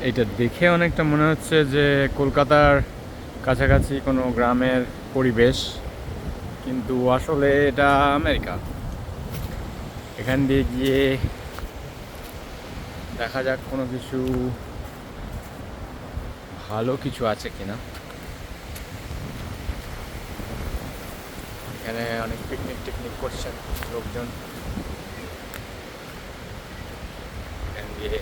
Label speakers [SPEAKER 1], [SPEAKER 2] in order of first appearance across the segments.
[SPEAKER 1] এটা দেখে অনেকটা মনে হচ্ছে যে কলকাতার কাছাকাছি কোনো গ্রামের পরিবেশ, কিন্তু আসলে এটা আমেরিকা। এখান দিয়ে গিয়ে দেখা যাক কোনো কিছু ভালো কিছু আছে কিনা। এখানে অনেক পিকনিক টিকনিক করছেন লোকজন। এখান দিয়ে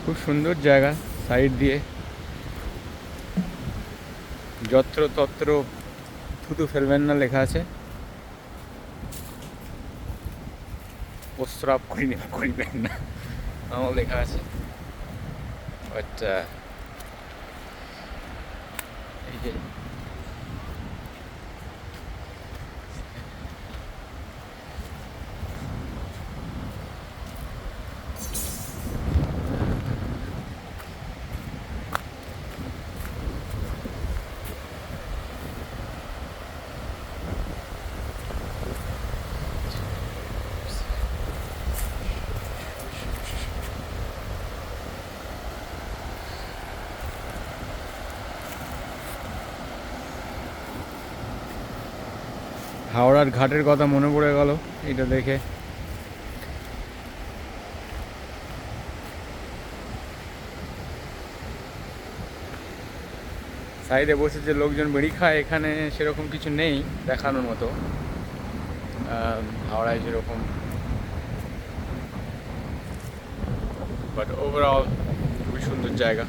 [SPEAKER 1] খুব সুন্দর জায়গা, সাইড দিয়ে যত্র তত্র থুতু ফেলবেন না লেখা আছে, প্রস্রাব করিবেন না আমার লেখা আছে। বাট এই যে হাওড়ার ঘাটের কথা মনে পড়ে গেল এটা দেখে। সাইডে বসে যে লোকজন বেড়ি খায়, এখানে সেরকম কিছু নেই দেখানোর মতো হাওড়ায় যেরকম। বাট ওভারঅল খুবই সুন্দর জায়গা।